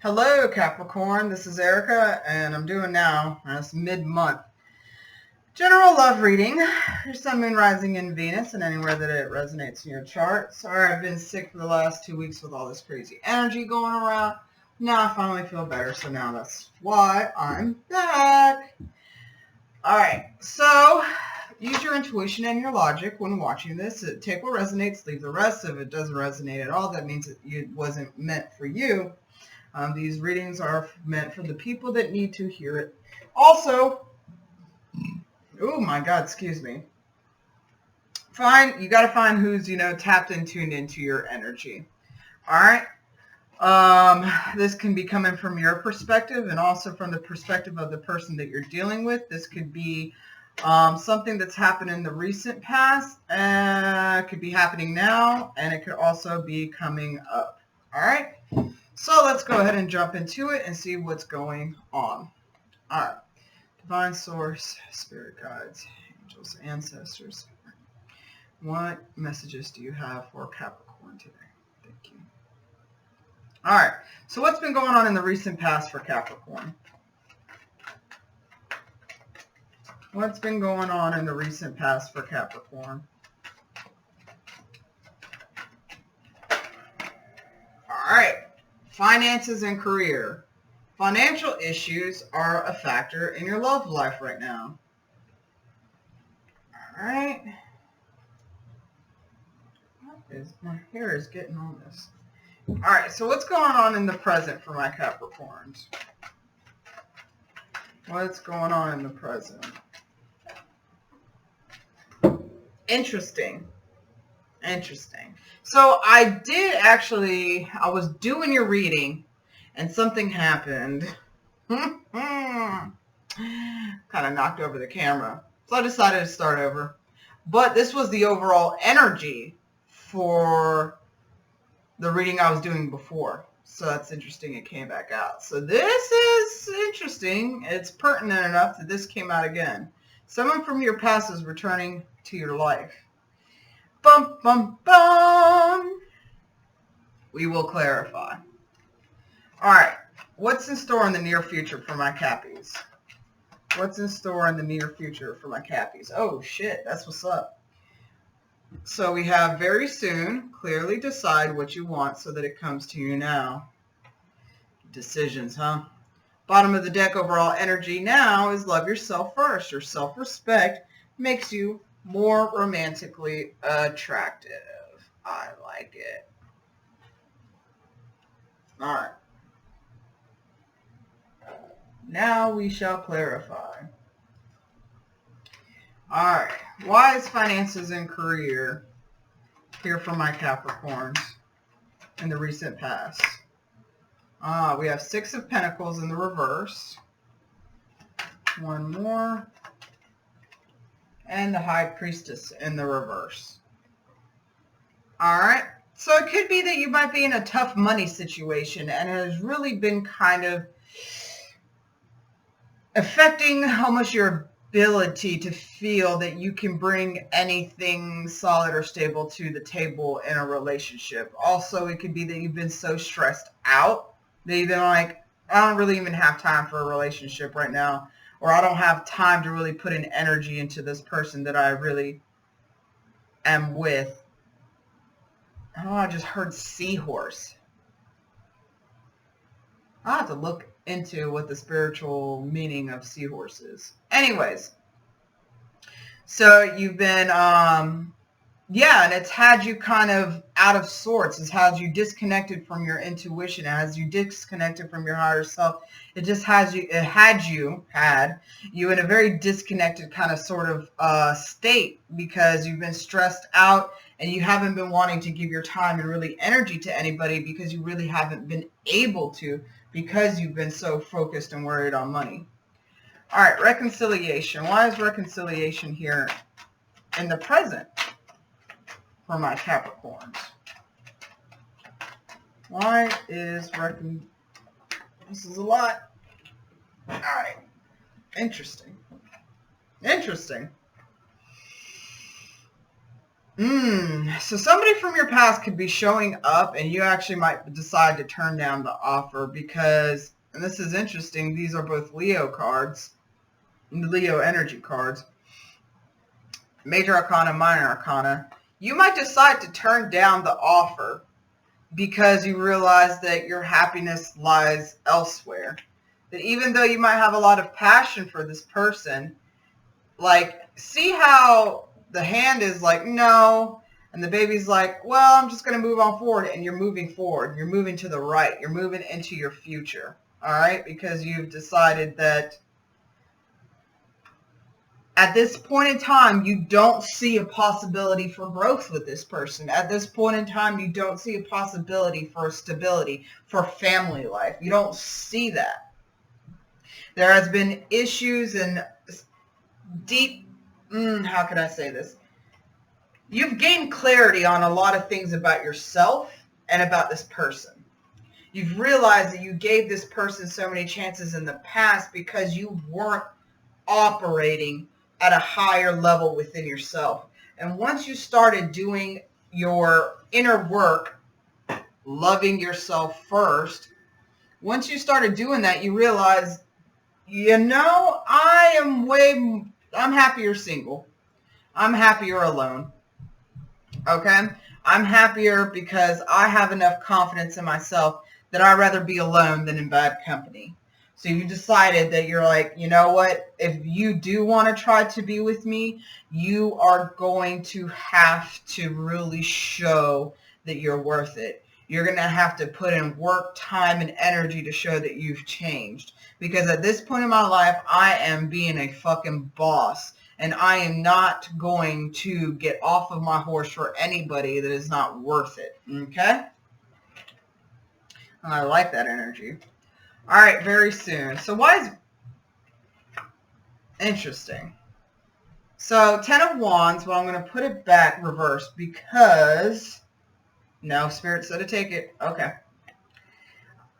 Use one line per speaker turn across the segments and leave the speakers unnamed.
Hello, Capricorn. This is Erica, and I'm doing now, it's mid-month, general love reading, your sun, moon, rising, in Venus, and anywhere that it resonates in your chart. Sorry, I've been sick for the last 2 weeks with all this crazy energy going around. Now I finally feel better, so now that's why I'm back. All right, so use your intuition and your logic when watching this. Take what resonates, leave the rest. If it doesn't resonate at all, that means it wasn't meant for you. These readings are meant for the people that need to hear it. Also, oh my God, excuse me. You got to find who's, tapped and tuned into your energy. All right. This can be coming from your perspective and also from the perspective of the person that you're dealing with. This could be something that's happened in the recent past. It could be happening now, and it could also be coming up. All right. So let's go ahead and jump into it and see what's going on. All right. Divine Source, Spirit Guides, Angels, Ancestors. What messages do you have for Capricorn today? Thank you. All right. So what's been going on in the recent past for Capricorn? What's been going on in the recent past for Capricorn? All right. Finances and career. Financial issues are a factor in your love life right now. All right. My hair is getting on this. All right. So what's going on in the present for my Capricorns? What's going on in the present? Interesting. So I was doing your reading and something happened. Kind of knocked over the camera. So I decided to start over. But this was the overall energy for the reading I was doing before. So that's interesting. It came back out. So this is interesting. It's pertinent enough that this came out again. Someone from your past is returning to your life. Bum, bum, bum. We will clarify. All right. What's in store in the near future for my Cappies? What's in store in the near future for my Cappies? Oh, shit. That's what's up. So we have very soon, clearly decide what you want so that it comes to you now. Decisions, huh? Bottom of the deck, overall energy now is love yourself first. Your self-respect makes you more romantically attractive. I like it. All right. Now we shall clarify. All right. Why is finances and career here for my Capricorns in the recent past? We have Six of Pentacles in the reverse. One more. And the High Priestess in the reverse. All right. So it could be that you might be in a tough money situation and it has really been kind of affecting almost your ability to feel that you can bring anything solid or stable to the table in a relationship. Also, it could be that you've been so stressed out that you've been like, I don't really even have time for a relationship right now. Or I don't have time to really put in energy into this person that I really am with. Oh, I just heard seahorse. I'll have to look into what the spiritual meaning of seahorse is. Anyways, so you've been, and it's had you kind of out of sorts. It's had you disconnected from your intuition. It has you disconnected from your higher self. It just had you in a very disconnected kind of sort of state because you've been stressed out and you haven't been wanting to give your time and really energy to anybody because you really haven't been able to because you've been so focused and worried on money. All right, reconciliation. Why is reconciliation here in the present for my Capricorns? Why is This is a lot. All right. Interesting. So somebody from your past could be showing up and you actually might decide to turn down the offer because, and this is interesting, these are both Leo cards, Leo energy cards, major arcana, minor arcana. You might decide to turn down the offer because you realize that your happiness lies elsewhere. That even though you might have a lot of passion for this person, like, see how the hand is like, no, and the baby's like, well, I'm just going to move on forward, and you're moving forward. You're moving to the right. You're moving into your future, all right? Because you've decided that at this point in time, you don't see a possibility for growth with this person. At this point in time, you don't see a possibility for stability, for family life. You don't see that. There has been issues and deep, how can I say this? You've gained clarity on a lot of things about yourself and about this person. You've realized that you gave this person so many chances in the past because you weren't operating at a higher level within yourself. And once you started doing your inner work, loving yourself first, once you started doing that, you realize, I'm happier single. I'm happier alone. Okay? I'm happier because I have enough confidence in myself that I'd rather be alone than in bad company. So you decided that you're like, you know what? If you do want to try to be with me, you are going to have to really show that you're worth it. You're going to have to put in work, time, and energy to show that you've changed. Because at this point in my life, I am being a fucking boss. And I am not going to get off of my horse for anybody that is not worth it. Okay? And I like that energy. All right, very soon. So why is... Interesting. So 10 of Wands, well, I'm going to put it back reversed because... No, Spirit said to take it. Okay.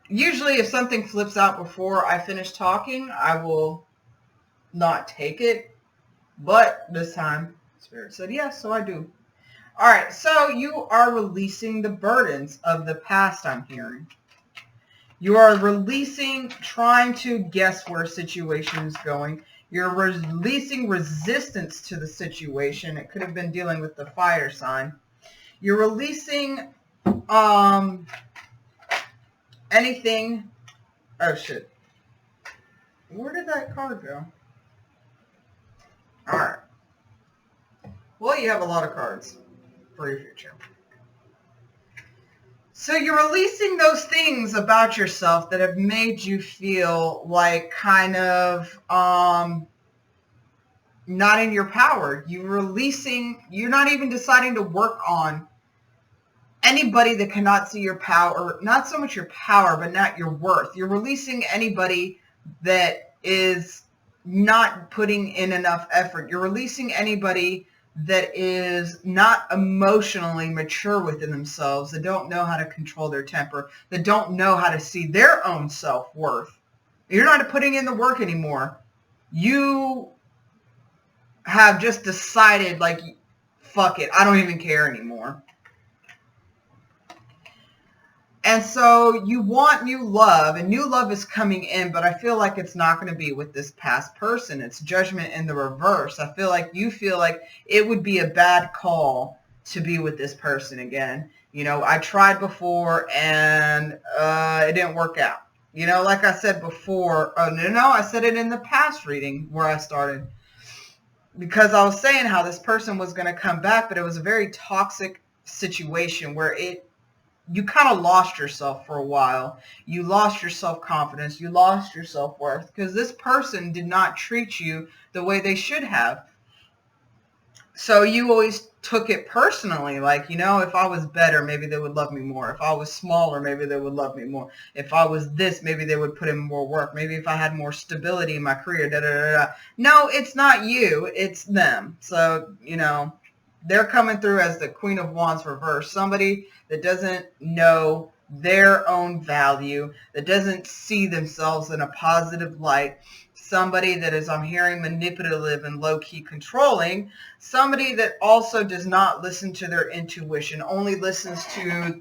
Usually if something flips out before I finish talking, I will not take it. But this time, Spirit said yes, so I do. All right, so you are releasing the burdens of the past, I'm hearing. You are releasing, trying to guess where a situation is going. You're releasing resistance to the situation. It could have been dealing with the fire sign. You're releasing anything. Oh, shit. Where did that card go? All right. Well, you have a lot of cards for your future. So you're releasing those things about yourself that have made you feel like kind of not in your power. You're not even deciding to work on anybody that cannot see your power, not so much your power, but not your worth. You're releasing anybody that is not putting in enough effort. You're releasing anybody that is not emotionally mature within themselves, that don't know how to control their temper, that don't know how to see their own self-worth. You're not putting in the work anymore. You have just decided, like, fuck it, I don't even care anymore. And so you want new love, and new love is coming in, but I feel like it's not going to be with this past person. It's judgment in the reverse. I feel like you feel like it would be a bad call to be with this person again. You know, I tried before and it didn't work out. You know, like I said before, I said it in the past reading where I started. Because I was saying how this person was going to come back, but it was a very toxic situation where you kind of lost yourself for a while. You lost your self-confidence. You lost your self-worth because this person did not treat you the way they should have. So you always took it personally. Like, you know, if I was better, maybe they would love me more. If I was smaller, maybe they would love me more. If I was this, maybe they would put in more work. Maybe if I had more stability in my career, No, it's not you. It's them. So, you know, they're coming through as the Queen of Wands reverse. Somebody that doesn't know their own value, that doesn't see themselves in a positive light, somebody that is, I'm hearing, manipulative and low-key controlling, somebody that also does not listen to their intuition, only listens to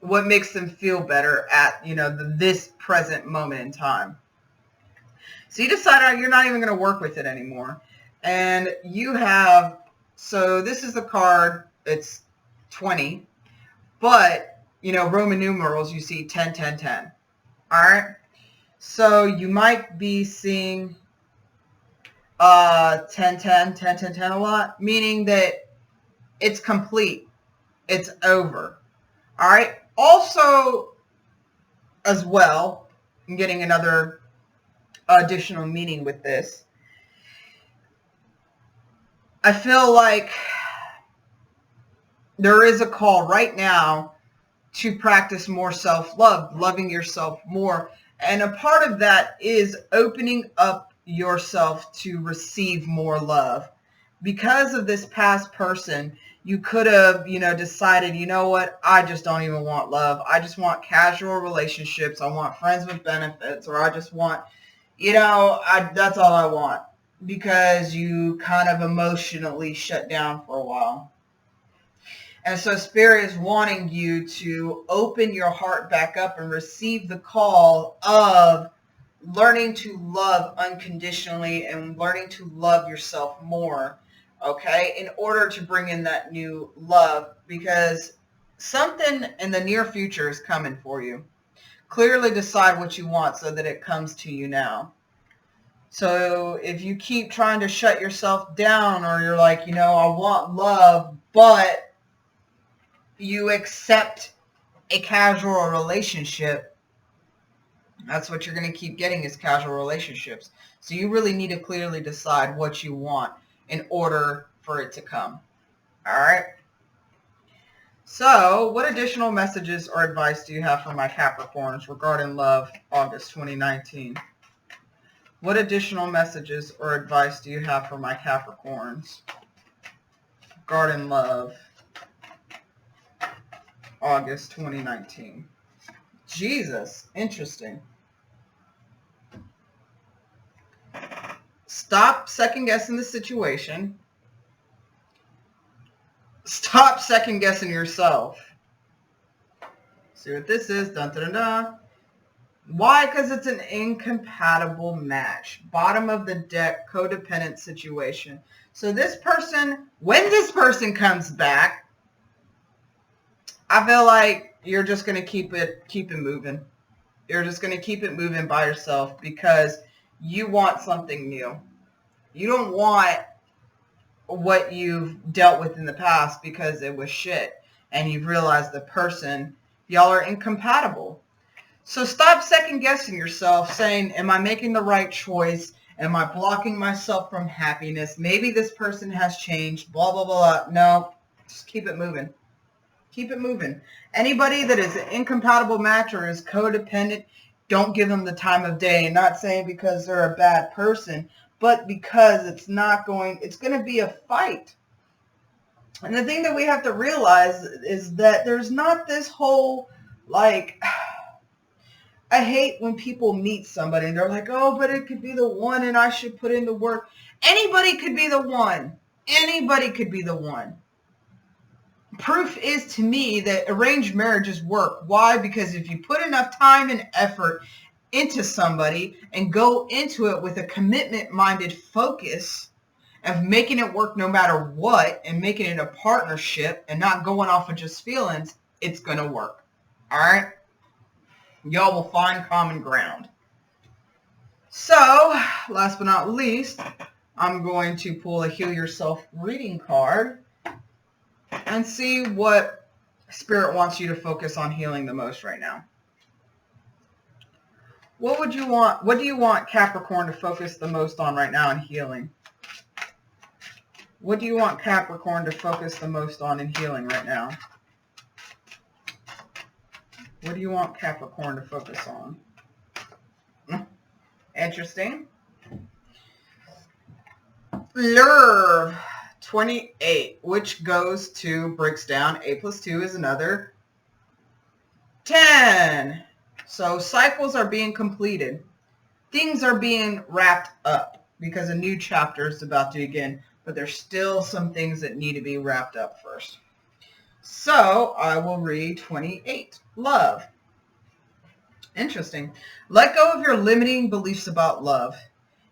what makes them feel better at, this present moment in time. So you decide you're not even going to work with it anymore. And you have, so this is the card, it's 20, but, Roman numerals, you see 10, 10, 10. All right. So you might be seeing 10, 10, 10, 10, 10 a lot, meaning that it's complete. It's over. All right. Also, as well, I'm getting another additional meaning with this. I feel like there is a call right now to practice more self-love, loving yourself more. And a part of that is opening up yourself to receive more love. Because of this past person, you could have, decided, you know what, I just don't even want love. I just want casual relationships. I want friends with benefits, or I just want, that's all I want. Because you kind of emotionally shut down for a while. And so Spirit is wanting you to open your heart back up and receive the call of learning to love unconditionally and learning to love yourself more, okay, in order to bring in that new love, because something in the near future is coming for you. Clearly decide what you want so that it comes to you now. So if you keep trying to shut yourself down, or you're like, I want love, but you accept a casual relationship, that's what you're going to keep getting, is casual relationships. So you really need to clearly decide what you want in order for it to come. All right. So what additional messages or advice do you have for my Capricorns regarding love, August 2019? What additional messages or advice do you have for my Capricorns regarding love, August 2019? Jesus, interesting. Stop second guessing the situation. Stop second guessing yourself. See what this is? Dun, dun, dun, dun. Why? Because it's an incompatible match. Bottom of the deck, codependent situation. So this person, when this person comes back, I feel like you're just going to keep it moving. You're just going to keep it moving by yourself because you want something new. You don't want what you've dealt with in the past because it was shit. And you've realized the person, y'all are incompatible. So stop second guessing yourself, saying, am I making the right choice? Am I blocking myself from happiness? Maybe this person has changed, blah, blah, blah. No, just keep it moving. Keep it moving. Anybody that is an incompatible match or is codependent, don't give them the time of day. And not saying because they're a bad person, but because it's going to be a fight. And the thing that we have to realize is that there's not this whole, like, I hate when people meet somebody and they're like, oh, but it could be the one and I should put in the work. Anybody could be the one. Anybody could be the one. Proof is to me that arranged marriages work. Why? Because if you put enough time and effort into somebody and go into it with a commitment-minded focus of making it work no matter what and making it a partnership and not going off of just feelings, it's going to work. All right? Y'all will find common ground. So, last but not least, I'm going to pull a Heal Yourself reading card and see what Spirit wants you to focus on healing the most right now. What do you want Capricorn to focus the most on right now in healing? What do you want Capricorn to focus the most on in healing right now? What do you want Capricorn to focus on? Interesting. Love 28, which breaks down. A plus 2 is another 10. So cycles are being completed. Things are being wrapped up because a new chapter is about to begin, but there's still some things that need to be wrapped up first. So I will read 28. Love. Interesting. Let go of your limiting beliefs about love.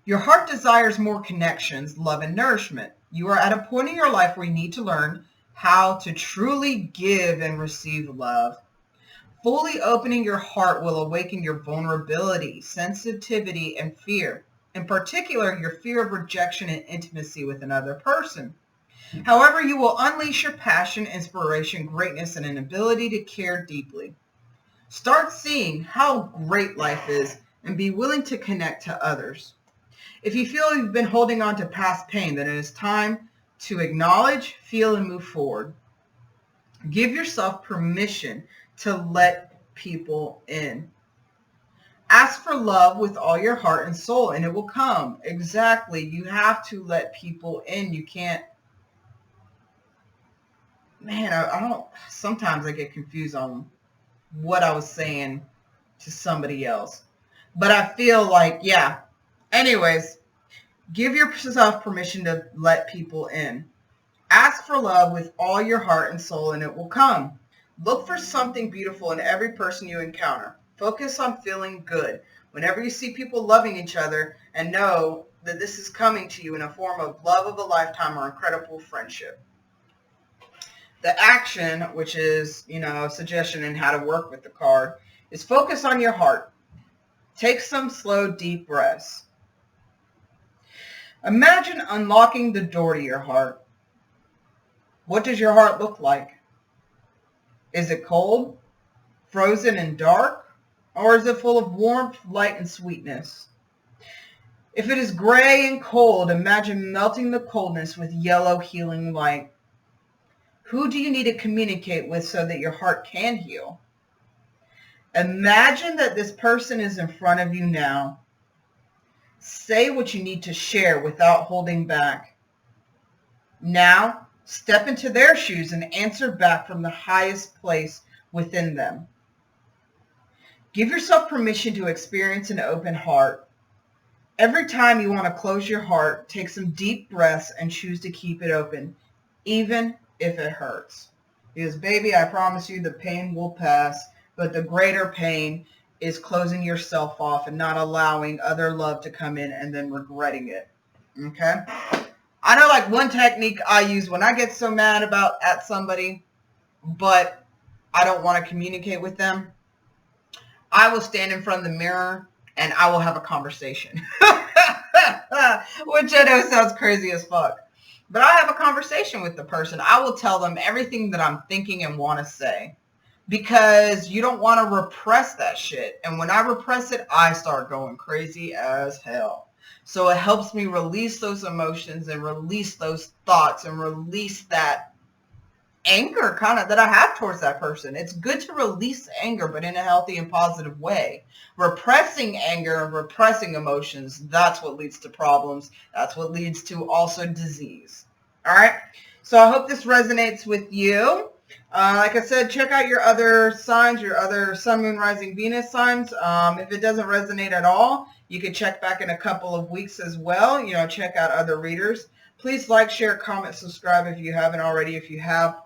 Your heart desires more connections, love, and nourishment. You are at a point in your life where you need to learn how to truly give and receive love. Fully opening your heart will awaken your vulnerability, sensitivity, and fear. In particular, your fear of rejection and intimacy with another person. However, you will unleash your passion, inspiration, greatness, and an ability to care deeply. Start seeing how great life is and be willing to connect to others. If you feel you've been holding on to past pain, then it is time to acknowledge, feel, and move forward. Give yourself permission to let people in. Ask for love with all your heart and soul, and it will come. Exactly. You have to let people in. You can't. Man, I don't. Sometimes I get confused on what I was saying to somebody else. But I feel like, yeah. Anyways, give yourself permission to let people in. Ask for love with all your heart and soul, and it will come. Look for something beautiful in every person you encounter. Focus on feeling good. Whenever you see people loving each other, and know that this is coming to you in a form of love of a lifetime or incredible friendship. The action, which is, a suggestion in how to work with the card, is focus on your heart. Take some slow, deep breaths. Imagine unlocking the door to your heart. What does your heart look like? Is it cold, frozen, and dark? Or is it full of warmth, light, and sweetness? If it is gray and cold, imagine melting the coldness with yellow, healing light. Who do you need to communicate with so that your heart can heal? Imagine that this person is in front of you now. Say what you need to share without holding back. Now, step into their shoes and answer back from the highest place within them. Give yourself permission to experience an open heart. Every time you want to close your heart, take some deep breaths and choose to keep it open, even if it hurts. Because, baby, I promise you the pain will pass, but the greater pain is closing yourself off and not allowing other love to come in and then regretting it. Okay? I know, like, one technique I use when I get so mad at somebody, but I don't want to communicate with them, I will stand in front of the mirror and I will have a conversation. Which I know sounds crazy as fuck. But I have a conversation with the person. I will tell them everything that I'm thinking and want to say. Because you don't want to repress that shit. And when I repress it, I start going crazy as hell. So it helps me release those emotions and release those thoughts and release that anger kind of that I have towards that person. It's good to release anger, but in a healthy and positive way. Repressing anger and repressing emotions, that's what leads to problems. That's what leads to also disease. All right. So I hope this resonates with you. Like I said, check out your other signs, your other Sun, Moon, Rising, Venus signs. If it doesn't resonate at all, you can check back in a couple of weeks as well. Check out other readers. Please like, share, comment, subscribe if you haven't already. If you have,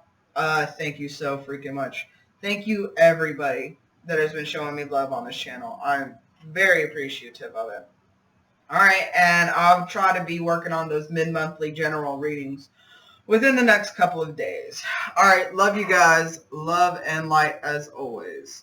thank you so freaking much. Thank you, everybody that has been showing me love on this channel. I'm very appreciative of it. All right, and I'll try to be working on those mid-monthly general readings within the next couple of days. All right, love you guys. Love and light as always.